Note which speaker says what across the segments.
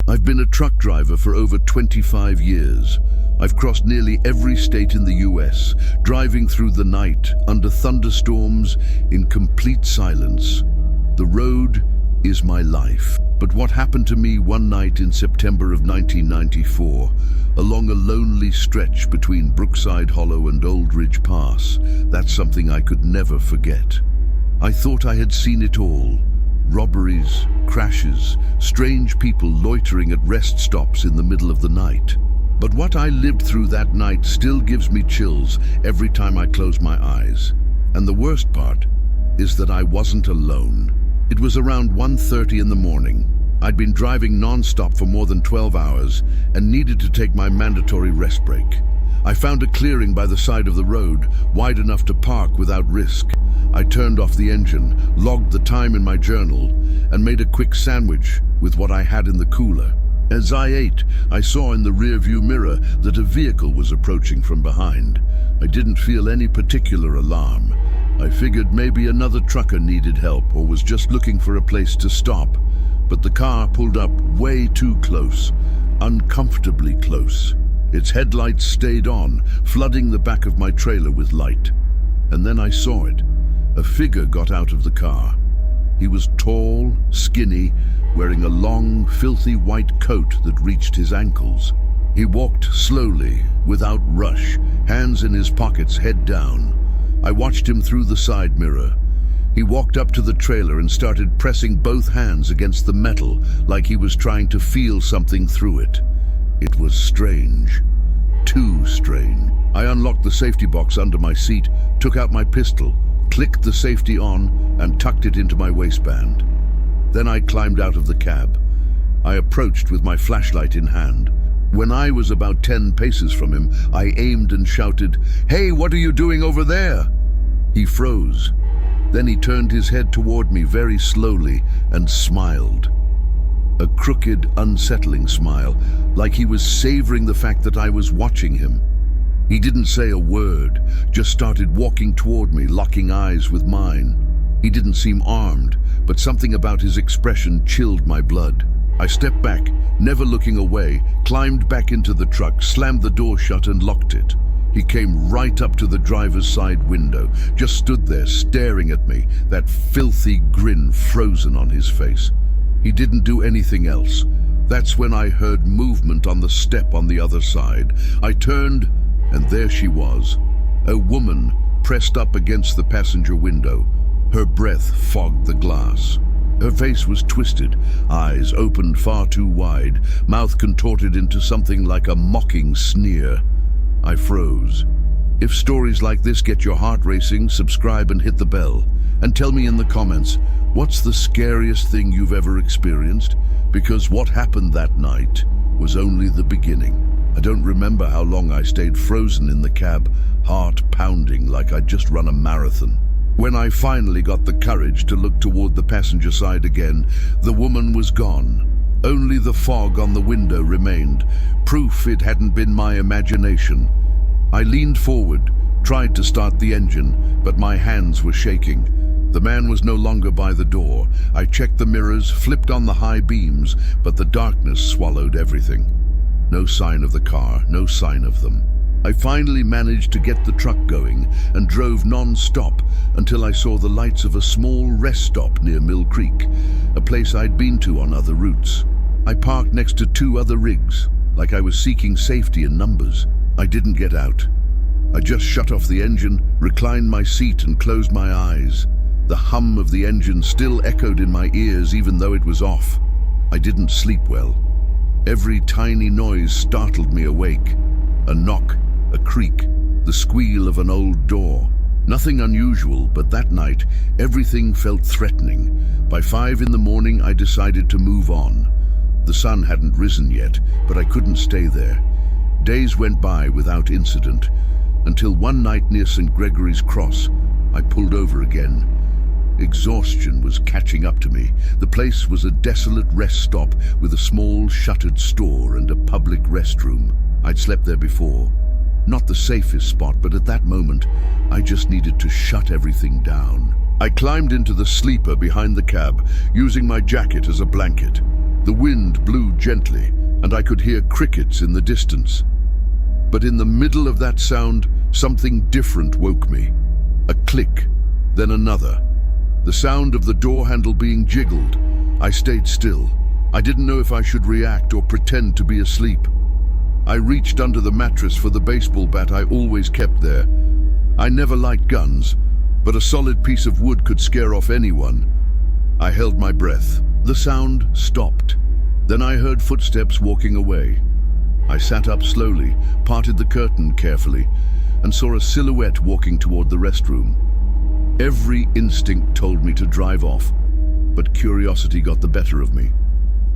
Speaker 1: I've been a truck driver for over 25 years. I've crossed nearly every state in the US, driving through the night, under thunderstorms, in complete silence. The road is my life. But what happened to me one night in September of 1994, along a lonely stretch between Brookside Hollow and Old Ridge Pass, that's something I could never forget. I thought I had seen it all. Robberies, crashes, strange people loitering at rest stops in the middle of the night. But what I lived through that night still gives me chills every time I close my eyes. And the worst part is that I wasn't alone. It was around 1:30 in the morning. I'd been driving non-stop for more than 12 hours and needed to take my mandatory rest break. I found a clearing by the side of the road, wide enough to park without risk. I turned off the engine, logged the time in my journal, and made a quick sandwich with what I had in the cooler. As I ate, I saw in the rearview mirror that a vehicle was approaching from behind. I didn't feel any particular alarm. I figured maybe another trucker needed help or was just looking for a place to stop. But the car pulled up way too close, uncomfortably close. Its headlights stayed on, flooding the back of my trailer with light. And then I saw it. A figure got out of the car. He was tall, skinny, wearing a long, filthy white coat that reached his ankles. He walked slowly, without rush, hands in his pockets, head down. I watched him through the side mirror. He walked up to the trailer and started pressing both hands against the metal, like he was trying to feel something through it. It was strange. Too strange. I unlocked the safety box under my seat, took out my pistol, clicked the safety on, and tucked it into my waistband. Then I climbed out of the cab. I approached with my flashlight in hand. When I was about 10 paces from him, I aimed and shouted, "Hey, what are you doing over there?" He froze. Then he turned his head toward me very slowly and smiled. A crooked, unsettling smile, like he was savoring the fact that I was watching him. He didn't say a word, just started walking toward me, locking eyes with mine. He didn't seem armed, but something about his expression chilled my blood. I stepped back, never looking away, climbed back into the truck, slammed the door shut and locked it. He came right up to the driver's side window, just stood there staring at me, that filthy grin frozen on his face. He didn't do anything else. That's when I heard movement on the step on the other side. I turned, and there she was, a woman pressed up against the passenger window. Her breath fogged the glass. Her face was twisted, eyes opened far too wide, mouth contorted into something like a mocking sneer. I froze. If stories like this get your heart racing, subscribe and hit the bell. And tell me in the comments, what's the scariest thing you've ever experienced? Because what happened that night was only the beginning. I don't remember how long I stayed frozen in the cab, heart pounding like I'd just run a marathon. When I finally got the courage to look toward the passenger side again, the woman was gone. Only the fog on the window remained, proof it hadn't been my imagination. I leaned forward, tried to start the engine, but my hands were shaking. The man was no longer by the door. I checked the mirrors, flipped on the high beams, but the darkness swallowed everything. No sign of the car, no sign of them. I finally managed to get the truck going and drove non-stop until I saw the lights of a small rest stop near Mill Creek, a place I'd been to on other routes. I parked next to 2 other rigs, like I was seeking safety in numbers. I didn't get out. I just shut off the engine, reclined my seat and closed my eyes. The hum of the engine still echoed in my ears even though it was off. I didn't sleep well. Every tiny noise startled me awake. A knock, a creak, the squeal of an old door. Nothing unusual, but that night, everything felt threatening. By 5 in the morning, I decided to move on. The sun hadn't risen yet, but I couldn't stay there. Days went by without incident, until one night near St. Gregory's Cross, I pulled over again. Exhaustion was catching up to me. The place was a desolate rest stop with a small shuttered store and a public restroom. I'd slept there before. Not the safest spot, but at that moment, I just needed to shut everything down. I climbed into the sleeper behind the cab, using my jacket as a blanket. The wind blew gently, and I could hear crickets in the distance. But in the middle of that sound, something different woke me. A click, then another. The sound of the door handle being jiggled. I stayed still. I didn't know if I should react or pretend to be asleep. I reached under the mattress for the baseball bat I always kept there. I never liked guns, but a solid piece of wood could scare off anyone. I held my breath. The sound stopped. Then I heard footsteps walking away. I sat up slowly, parted the curtain carefully, and saw a silhouette walking toward the restroom. Every instinct told me to drive off, but curiosity got the better of me.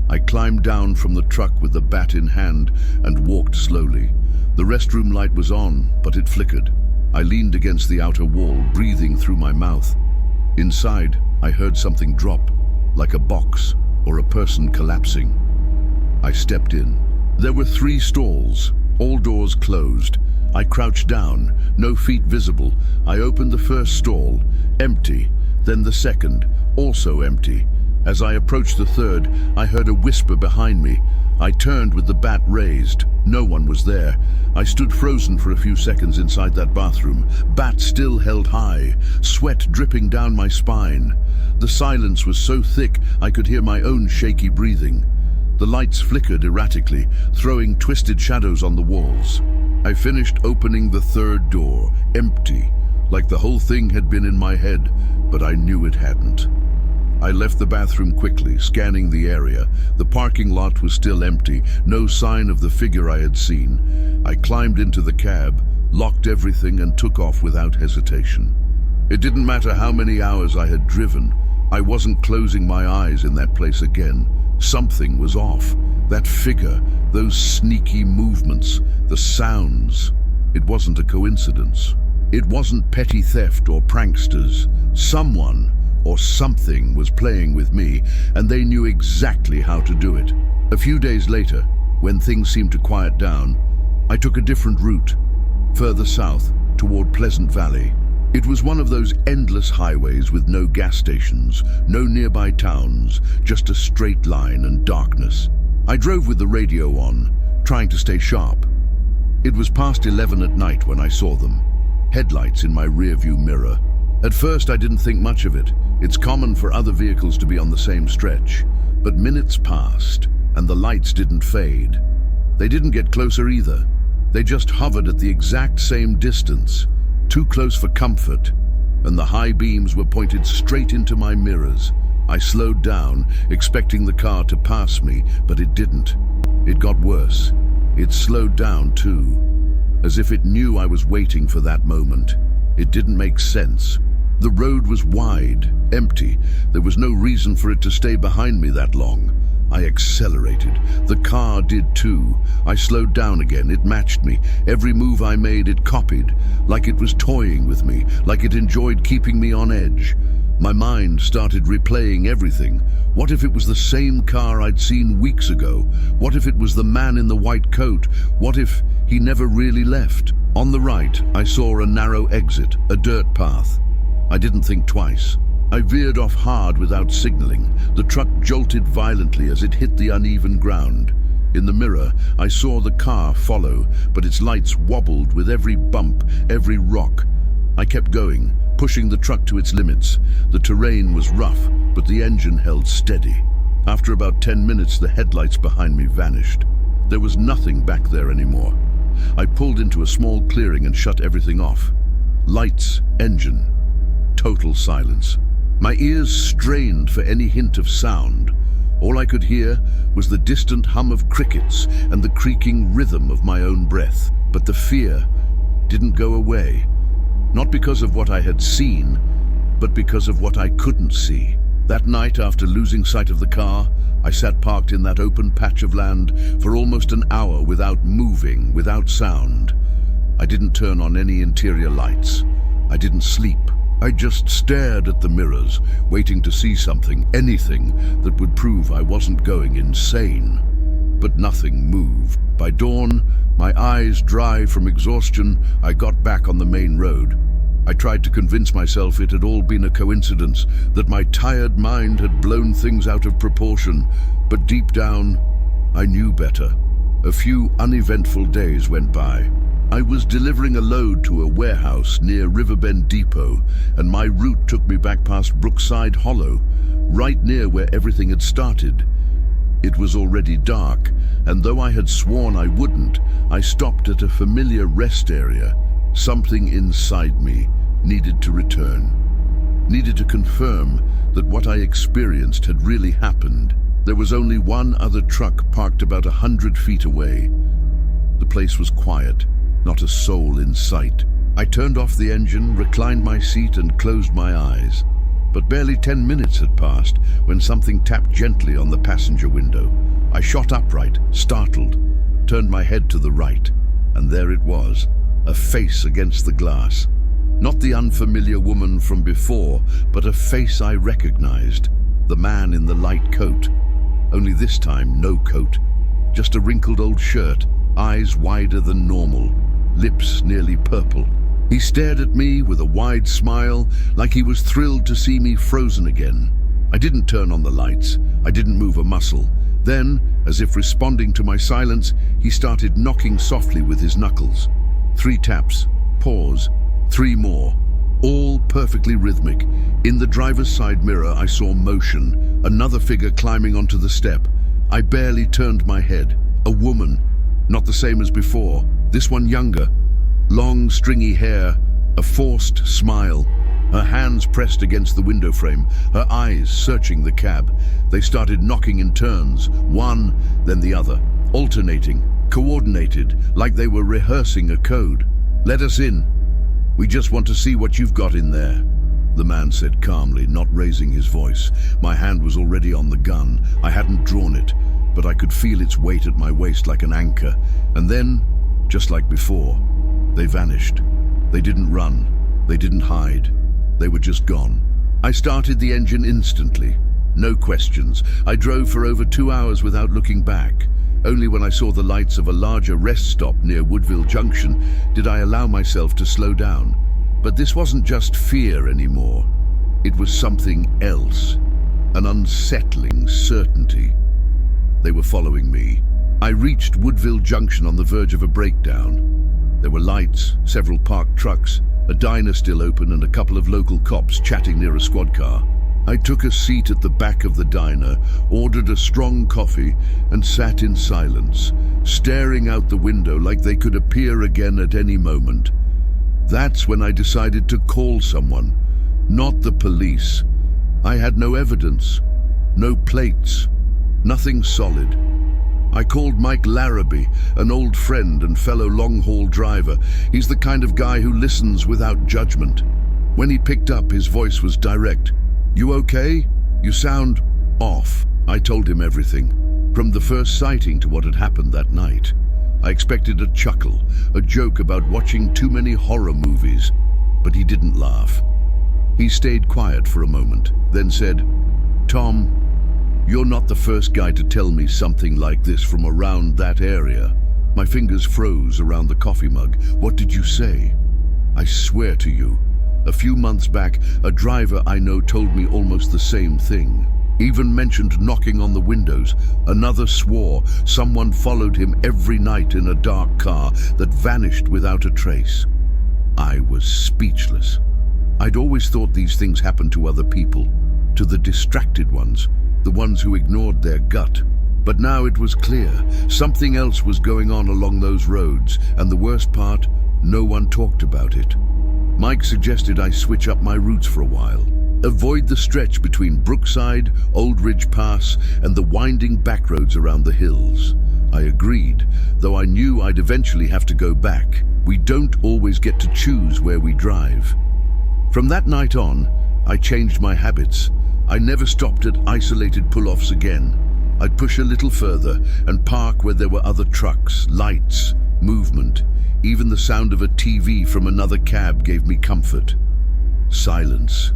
Speaker 1: I climbed down from the truck with the bat in hand and walked slowly. The restroom light was on, but it flickered. I leaned against the outer wall, breathing through my mouth. Inside, I heard something drop, like a box or a person collapsing. I stepped in. There were 3 stalls, all doors closed. I crouched down, no feet visible. I opened the first stall, empty, then the second, also empty. As I approached the third, I heard a whisper behind me. I turned with the bat raised. No one was there. I stood frozen for a few seconds inside that bathroom, bat still held high, sweat dripping down my spine. The silence was so thick I could hear my own shaky breathing. The lights flickered erratically, throwing twisted shadows on the walls. I finished opening the third door, empty, like the whole thing had been in my head, but I knew it hadn't. I left the bathroom quickly, scanning the area. The parking lot was still empty, no sign of the figure I had seen. I climbed into the cab, locked everything, and took off without hesitation. It didn't matter how many hours I had driven. I wasn't closing my eyes in that place again. Something was off. That figure, those sneaky movements, the sounds. It wasn't a coincidence. It wasn't petty theft or pranksters. Someone or something was playing with me, and they knew exactly how to do it. A few days later, when things seemed to quiet down, I took a different route, further south, toward Pleasant Valley. It was one of those endless highways with no gas stations, no nearby towns, just a straight line and darkness. I drove with the radio on, trying to stay sharp. It was past 11 at night when I saw them, headlights in my rearview mirror. At first I didn't think much of it. It's common for other vehicles to be on the same stretch. But minutes passed, and the lights didn't fade. They didn't get closer either. They just hovered at the exact same distance, too close for comfort, and the high beams were pointed straight into my mirrors. I slowed down, expecting the car to pass me, but it didn't. It got worse. It slowed down too, as if it knew I was waiting for that moment. It didn't make sense. The road was wide, empty. There was no reason for it to stay behind me that long. I accelerated. The car did too. I slowed down again. It matched me. Every move I made, it copied, like it was toying with me, like it enjoyed keeping me on edge. My mind started replaying everything. What if it was the same car I'd seen weeks ago? What if it was the man in the white coat? What if he never really left? On the right, I saw a narrow exit, a dirt path. I didn't think twice. I veered off hard without signaling. The truck jolted violently as it hit the uneven ground. In the mirror, I saw the car follow, but its lights wobbled with every bump, every rock. I kept going, pushing the truck to its limits. The terrain was rough, but the engine held steady. After about 10 minutes, the headlights behind me vanished. There was nothing back there anymore. I pulled into a small clearing and shut everything off. Lights, engine, total silence. My ears strained for any hint of sound. All I could hear was the distant hum of crickets and the creaking rhythm of my own breath. But the fear didn't go away. Not because of what I had seen, but because of what I couldn't see. That night, after losing sight of the car, I sat parked in that open patch of land for almost an hour without moving, without sound. I didn't turn on any interior lights. I didn't sleep. I just stared at the mirrors, waiting to see something, anything that would prove I wasn't going insane. But nothing moved. By dawn, my eyes dry from exhaustion, I got back on the main road. I tried to convince myself it had all been a coincidence, that my tired mind had blown things out of proportion, but deep down, I knew better. A few uneventful days went by. I was delivering a load to a warehouse near Riverbend Depot, and my route took me back past Brookside Hollow, right near where everything had started. It was already dark, and though I had sworn I wouldn't, I stopped at a familiar rest area. Something inside me needed to return, needed to confirm that what I experienced had really happened. There was only one other truck parked about 100 feet away. The place was quiet, not a soul in sight. I turned off the engine, reclined my seat, and closed my eyes. But barely 10 minutes had passed when something tapped gently on the passenger window. I shot upright, startled, turned my head to the right, and there it was, a face against the glass. Not the unfamiliar woman from before, but a face I recognized. The man in the light coat. Only this time, no coat. Just a wrinkled old shirt, eyes wider than normal, lips nearly purple. He stared at me with a wide smile, like he was thrilled to see me frozen again. I didn't turn on the lights. I didn't move a muscle. Then, as if responding to my silence, he started knocking softly with his knuckles. 3 taps, pause, 3 more, all perfectly rhythmic. In the driver's side mirror, I saw motion, another figure climbing onto the step. I barely turned my head. A woman, not the same as before, this one younger. Long, stringy hair, a forced smile, her hands pressed against the window frame, her eyes searching the cab. They started knocking in turns, one, then the other, alternating, coordinated, like they were rehearsing a code. "Let us in. We just want to see what you've got in there," the man said calmly, not raising his voice. My hand was already on the gun. I hadn't drawn it, but I could feel its weight at my waist like an anchor. And then, just like before, they vanished. They didn't run. They didn't hide. They were just gone. I started the engine instantly. No questions. I drove for over 2 hours without looking back. Only when I saw the lights of a larger rest stop near Woodville Junction did I allow myself to slow down. But this wasn't just fear anymore. It was something else. An unsettling certainty. They were following me. I reached Woodville Junction on the verge of a breakdown. There were lights, several parked trucks, a diner still open, and a couple of local cops chatting near a squad car. I took a seat at the back of the diner, ordered a strong coffee, and sat in silence, staring out the window like they could appear again at any moment. That's when I decided to call someone, not the police. I had no evidence, no plates, nothing solid. I called Mike Larrabee, an old friend and fellow long-haul driver. He's the kind of guy who listens without judgment. When he picked up, his voice was direct. "You okay? You sound off." I told him everything, from the first sighting to what had happened that night. I expected a chuckle, a joke about watching too many horror movies, but he didn't laugh. He stayed quiet for a moment, then said, "Tom, you're not the first guy to tell me something like this from around that area." My fingers froze around the coffee mug. "What did you say?" "I swear to you, a few months back, a driver I know told me almost the same thing. Even mentioned knocking on the windows. Another swore someone followed him every night in a dark car that vanished without a trace." I was speechless. I'd always thought these things happened to other people, to the distracted ones, the ones who ignored their gut. But now it was clear, something else was going on along those roads, and the worst part, no one talked about it. Mike suggested I switch up my routes for a while. Avoid the stretch between Brookside, Old Ridge Pass, and the winding back roads around the hills. I agreed, though I knew I'd eventually have to go back. We don't always get to choose where we drive. From that night on, I changed my habits. I never stopped at isolated pull-offs again. I'd push a little further and park where there were other trucks, lights, movement. Even the sound of a TV from another cab gave me comfort. Silence.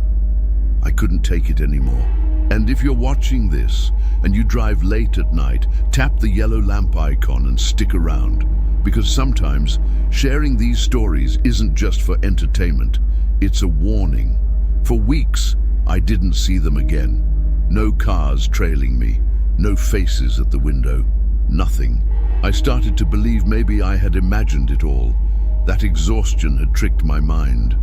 Speaker 1: I couldn't take it anymore. And if you're watching this and you drive late at night, tap the yellow lamp icon and stick around. Because sometimes sharing these stories isn't just for entertainment. It's a warning. For weeks, I didn't see them again. No cars trailing me, no faces at the window, nothing. I started to believe maybe I had imagined it all, that exhaustion had tricked my mind.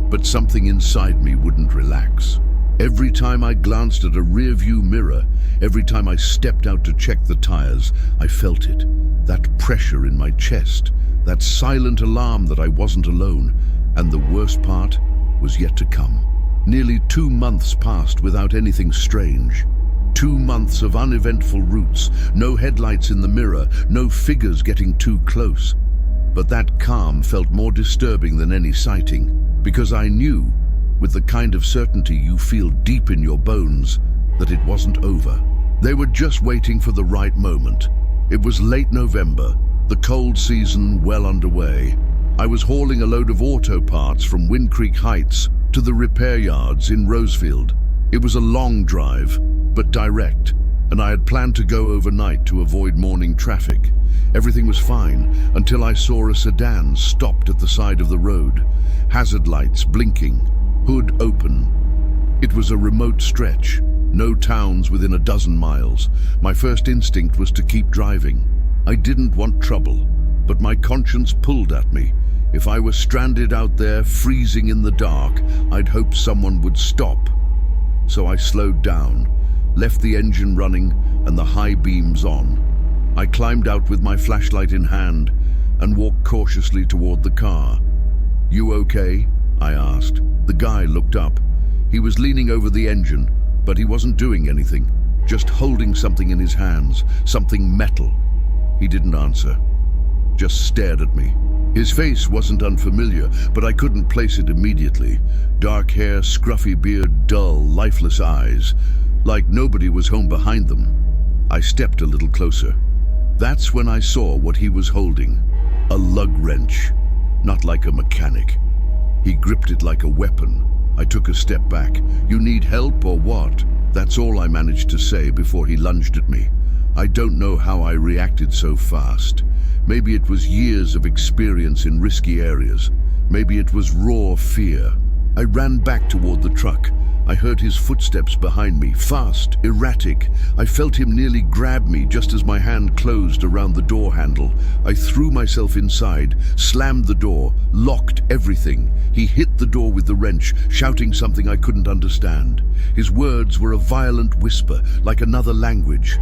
Speaker 1: But something inside me wouldn't relax. Every time I glanced at a rearview mirror, every time I stepped out to check the tires, I felt it, that pressure in my chest, that silent alarm that I wasn't alone, and the worst part was yet to come. Nearly 2 months passed without anything strange. 2 months of uneventful routes, no headlights in the mirror, no figures getting too close. But that calm felt more disturbing than any sighting, because I knew, with the kind of certainty you feel deep in your bones, that it wasn't over. They were just waiting for the right moment. It was late November, the cold season well underway. I was hauling a load of auto parts from Wind Creek Heights to the repair yards in Rosefield. It was a long drive, but direct, and I had planned to go overnight to avoid morning traffic. Everything was fine until I saw a sedan stopped at the side of the road, hazard lights blinking, hood open. It was a remote stretch, no towns within a dozen miles. My first instinct was to keep driving. I didn't want trouble, but my conscience pulled at me. If I were stranded out there, freezing in the dark, I'd hope someone would stop. So I slowed down, left the engine running and the high beams on. I climbed out with my flashlight in hand and walked cautiously toward the car. "You okay?" I asked. The guy looked up. He was leaning over the engine, but he wasn't doing anything, just holding something in his hands, something metal. He didn't answer, just stared at me. His face wasn't unfamiliar, but I couldn't place it immediately. Dark hair, scruffy beard, dull, lifeless eyes, like nobody was home behind them. I stepped a little closer. That's when I saw what he was holding. A lug wrench, not like a mechanic. He gripped it like a weapon. I took a step back. "You need help or what?" That's all I managed to say before he lunged at me. I don't know how I reacted so fast. Maybe it was years of experience in risky areas. Maybe it was raw fear. I ran back toward the truck. I heard his footsteps behind me, fast, erratic. I felt him nearly grab me just as my hand closed around the door handle. I threw myself inside, slammed the door, locked everything. He hit the door with the wrench, shouting something I couldn't understand. His words were a violent whisper, like another language.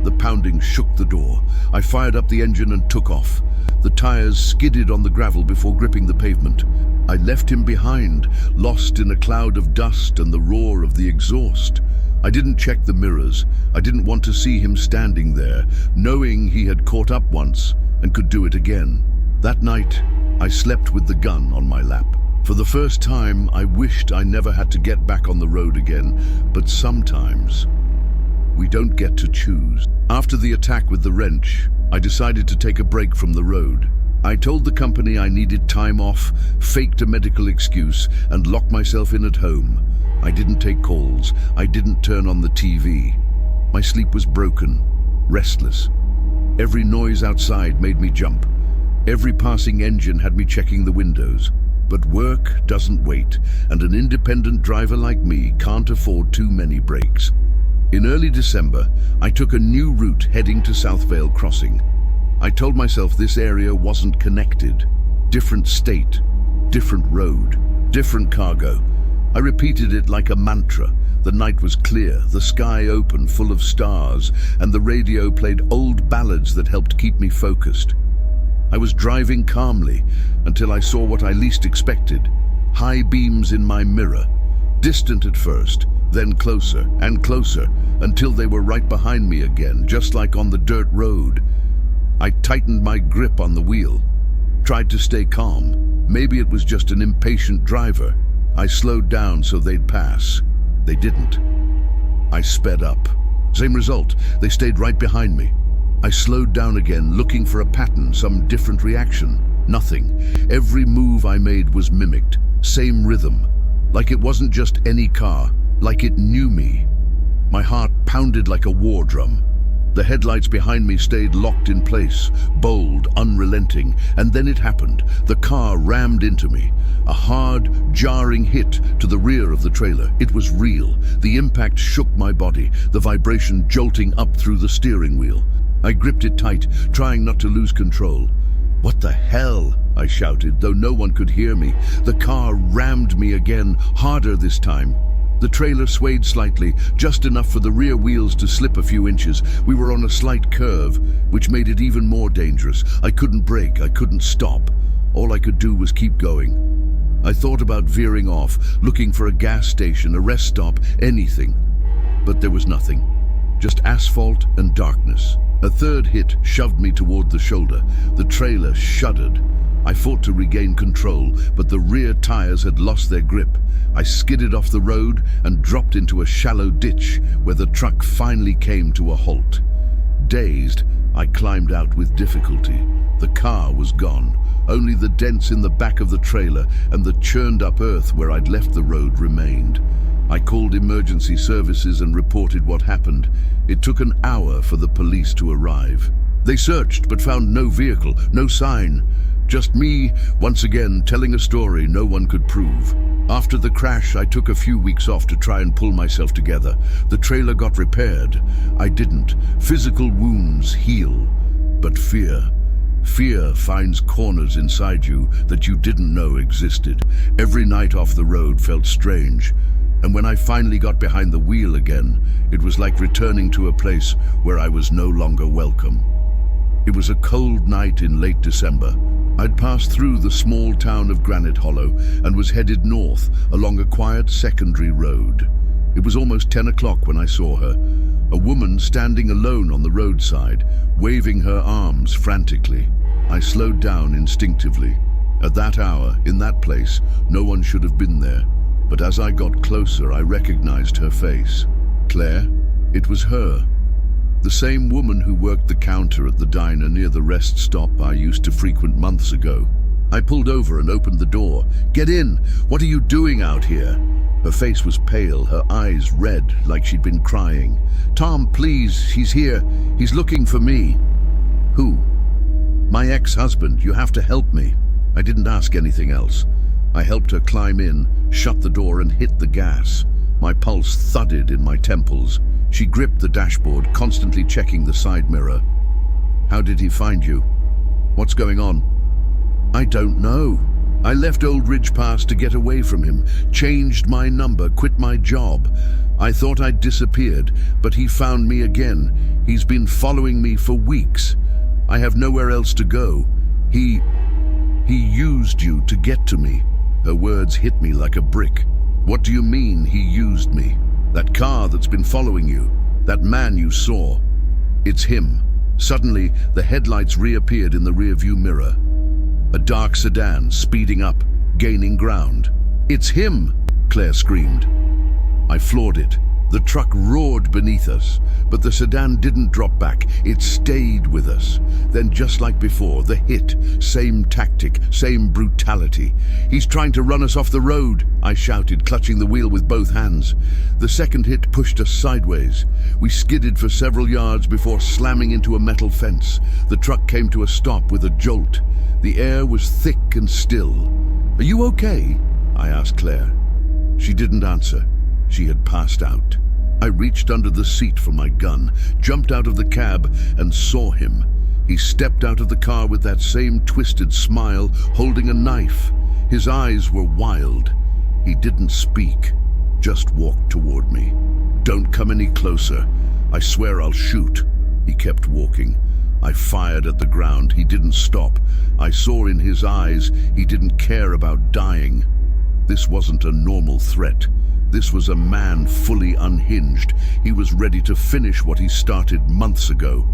Speaker 1: The pounding shook the door. I fired up the engine and took off. The tires skidded on the gravel before gripping the pavement. I left him behind, lost in a cloud of dust and the roar of the exhaust. I didn't check the mirrors. I didn't want to see him standing there, knowing he had caught up once and could do it again. That night, I slept with the gun on my lap. For the first time, I wished I never had to get back on the road again, but sometimes we don't get to choose. After the attack with the wrench, I decided to take a break from the road. I told the company I needed time off, faked a medical excuse, and locked myself in at home. I didn't take calls. I didn't turn on the TV. My sleep was broken, restless. Every noise outside made me jump. Every passing engine had me checking the windows. But work doesn't wait, and an independent driver like me can't afford too many breaks. In early December, I took a new route heading to South Vale Crossing. I told myself this area wasn't connected. Different state, different road, different cargo. I repeated it like a mantra. The night was clear, the sky open, full of stars, and the radio played old ballads that helped keep me focused. I was driving calmly until I saw what I least expected. High beams in my mirror, distant at first, then closer and closer, until they were right behind me again, just like on the dirt road. I tightened my grip on the wheel, tried to stay calm. Maybe it was just an impatient driver. I slowed down so they'd pass. They didn't. I sped up. Same result, they stayed right behind me. I slowed down again, looking for a pattern, some different reaction. Nothing. Every move I made was mimicked. Same rhythm. Like it wasn't just any car, like it knew me. My heart pounded like a war drum. The headlights behind me stayed locked in place, bold, unrelenting, and then it happened. The car rammed into me. A hard, jarring hit to the rear of the trailer. It was real. The impact shook my body, the vibration jolting up through the steering wheel. I gripped it tight, trying not to lose control. "What the hell?" I shouted, though no one could hear me. The car rammed me again, harder this time. The trailer swayed slightly, just enough for the rear wheels to slip a few inches. We were on a slight curve, which made it even more dangerous. I couldn't brake, I couldn't stop. All I could do was keep going. I thought about veering off, looking for a gas station, a rest stop, anything. But there was nothing. Just asphalt and darkness. A third hit shoved me toward the shoulder. The trailer shuddered. I fought to regain control, but the rear tires had lost their grip. I skidded off the road and dropped into a shallow ditch where the truck finally came to a halt. Dazed, I climbed out with difficulty. The car was gone. Only the dents in the back of the trailer and the churned-up earth where I'd left the road remained. I called emergency services and reported what happened. It took an hour for the police to arrive. They searched but found no vehicle, no sign. Just me, once again, telling a story no one could prove. After the crash, I took a few weeks off to try and pull myself together. The trailer got repaired. I didn't. Physical wounds heal. But fear finds corners inside you that you didn't know existed. Every night off the road felt strange. And when I finally got behind the wheel again, it was like returning to a place where I was no longer welcome. It was a cold night in late December. I'd passed through the small town of Granite Hollow and was headed north along a quiet secondary road. It was almost 10 o'clock when I saw her, a woman standing alone on the roadside, waving her arms frantically. I slowed down instinctively. At that hour, in that place, no one should have been there. But as I got closer, I recognized her face. Claire, it was her. The same woman who worked the counter at the diner near the rest stop I used to frequent months ago. I pulled over and opened the door. "Get in! What are you doing out here?" Her face was pale, her eyes red, like she'd been crying. "Tom, please, he's here. He's looking for me." "Who?" "My ex-husband. You have to help me." I didn't ask anything else. I helped her climb in, shut the door and hit the gas. My pulse thudded in my temples. She gripped the dashboard, constantly checking the side mirror. "How did he find you? What's going on?" "I don't know. I left Old Ridge Pass to get away from him, changed my number, quit my job. I thought I'd disappeared, but he found me again. He's been following me for weeks. I have nowhere else to go. He used you to get to me." Her words hit me like a brick. "What do you mean, he used me? That car that's been following you, that man you saw, it's him." Suddenly, the headlights reappeared in the rearview mirror. A dark sedan speeding up, gaining ground. "It's him!" Claire screamed. I floored it. The truck roared beneath us, but the sedan didn't drop back. It stayed with us. Then, just like before, the hit. Same tactic, same brutality. "He's trying to run us off the road," I shouted, clutching the wheel with both hands. The second hit pushed us sideways. We skidded for several yards before slamming into a metal fence. The truck came to a stop with a jolt. The air was thick and still. "Are you okay?" I asked Claire. She didn't answer. She had passed out. I reached under the seat for my gun, jumped out of the cab, and saw him. He stepped out of the car with that same twisted smile, holding a knife. His eyes were wild. He didn't speak, just walked toward me. "Don't come any closer. I swear I'll shoot." He kept walking. I fired at the ground. He didn't stop. I saw in his eyes he didn't care about dying. This wasn't a normal threat. This was a man fully unhinged. He was ready to finish what he started months ago.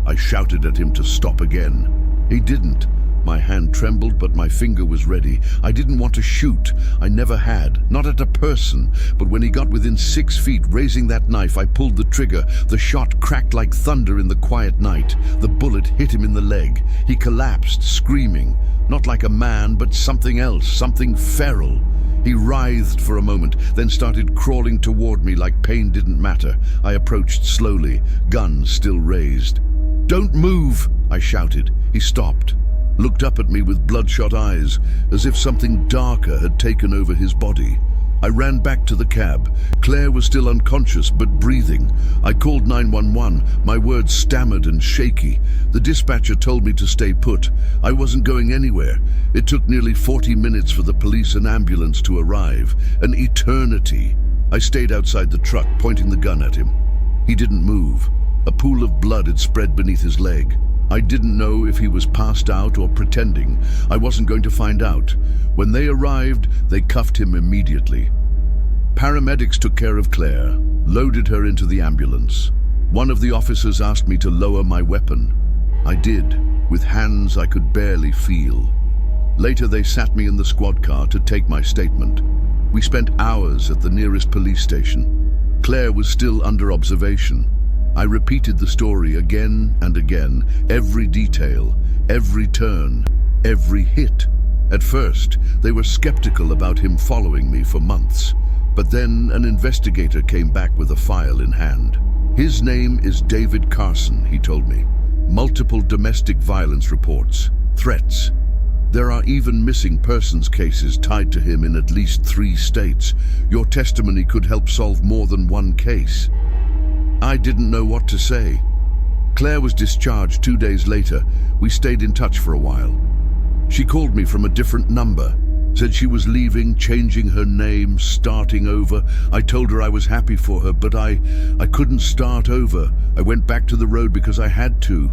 Speaker 1: I shouted at him to stop again. He didn't. My hand trembled, but my finger was ready. I didn't want to shoot. I never had. Not at a person. But when he got within 6 feet, raising that knife, I pulled the trigger. The shot cracked like thunder in the quiet night. The bullet hit him in the leg. He collapsed, screaming. Not like a man, but something else, something feral. He writhed for a moment, then started crawling toward me like pain didn't matter. I approached slowly, gun still raised. "Don't move!" I shouted. He stopped, looked up at me with bloodshot eyes, as if something darker had taken over his body. I ran back to the cab. Claire was still unconscious, but breathing. I called 911, my words stammered and shaky. The dispatcher told me to stay put. I wasn't going anywhere. It took nearly 40 minutes for the police and ambulance to arrive. An eternity. I stayed outside the truck, pointing the gun at him. He didn't move. A pool of blood had spread beneath his leg. I didn't know if he was passed out or pretending. I wasn't going to find out. When they arrived, they cuffed him immediately. Paramedics took care of Claire, loaded her into the ambulance. One of the officers asked me to lower my weapon. I did, with hands I could barely feel. Later they sat me in the squad car to take my statement. We spent hours at the nearest police station. Claire was still under observation. I repeated the story again and again, every detail, every turn, every hit. At first, they were skeptical about him following me for months. But then an investigator came back with a file in hand. "His name is David Carson," he told me. "Multiple domestic violence reports, threats. There are even missing persons cases tied to him in at least 3 states. Your testimony could help solve more than one case." I didn't know what to say. Claire was discharged 2 days later. We stayed in touch for a while. She called me from a different number, said she was leaving, changing her name, starting over. I told her I was happy for her, but I couldn't start over. I went back to the road because I had to,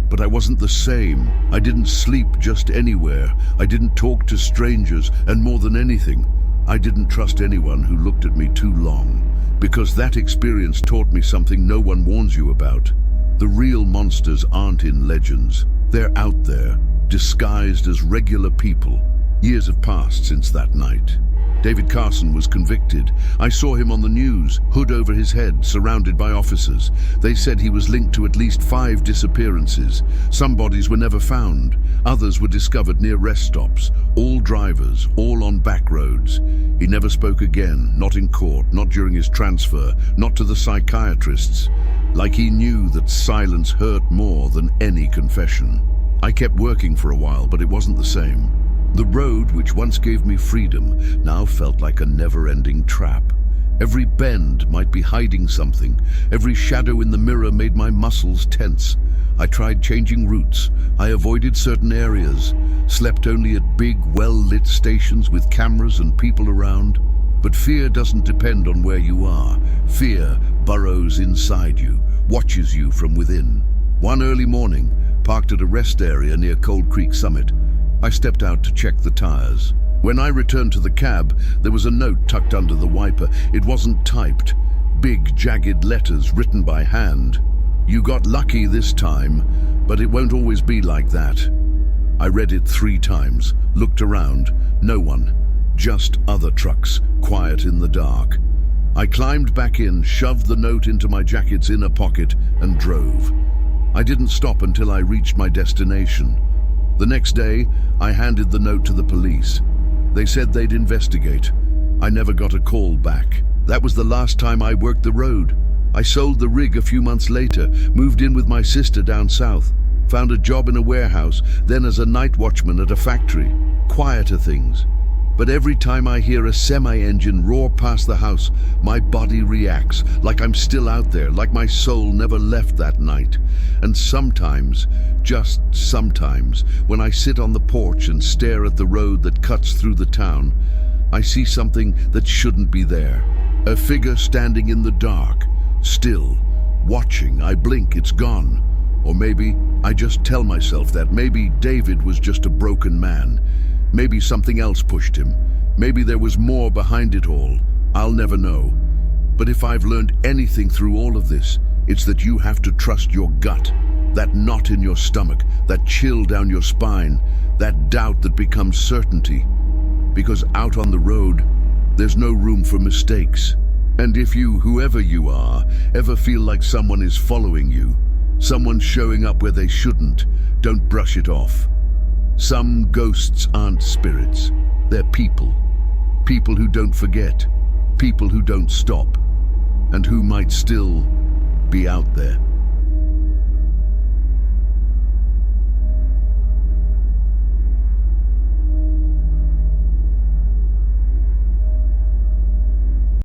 Speaker 1: but I wasn't the same. I didn't sleep just anywhere. I didn't talk to strangers, and more than anything, I didn't trust anyone who looked at me too long. Because that experience taught me something no one warns you about. The real monsters aren't in legends. They're out there, disguised as regular people. Years have passed since that night. David Carson was convicted. I saw him on the news, hood over his head, surrounded by officers. They said he was linked to at least 5 disappearances. Some bodies were never found. Others were discovered near rest stops. All drivers, all on back roads. He never spoke again, not in court, not during his transfer, not to the psychiatrists. Like he knew that silence hurt more than any confession. I kept working for a while, but it wasn't the same. The road, which once gave me freedom, now felt like a never-ending trap. Every bend might be hiding something. Every shadow in the mirror made my muscles tense. I tried changing routes. I avoided certain areas, slept only at big, well-lit stations with cameras and people around. But fear doesn't depend on where you are. Fear burrows inside you, watches you from within. One early morning, parked at a rest area near Cold Creek Summit, I stepped out to check the tires. When I returned to the cab, there was a note tucked under the wiper. It wasn't typed. Big, jagged letters written by hand. "You got lucky this time, but it won't always be like that." I read it 3 times, looked around. No one. Just other trucks, quiet in the dark. I climbed back in, shoved the note into my jacket's inner pocket, and drove. I didn't stop until I reached my destination. The next day, I handed the note to the police. They said they'd investigate. I never got a call back. That was the last time I worked the road. I sold the rig a few months later, moved in with my sister down south, found a job in a warehouse, then as a night watchman at a factory. Quieter things. But every time I hear a semi-engine roar past the house, my body reacts, like I'm still out there, like my soul never left that night. And sometimes, just sometimes, when I sit on the porch and stare at the road that cuts through the town, I see something that shouldn't be there. A figure standing in the dark, still, watching. I blink, it's gone. Or maybe I just tell myself that maybe David was just a broken man. Maybe something else pushed him. Maybe there was more behind it all. I'll never know. But if I've learned anything through all of this, it's that you have to trust your gut. That knot in your stomach, that chill down your spine, that doubt that becomes certainty. Because out on the road, there's no room for mistakes. And if you, whoever you are, ever feel like someone is following you, someone showing up where they shouldn't, don't brush it off. Some ghosts aren't spirits, they're people. People who don't forget, people who don't stop, and who might still be out there.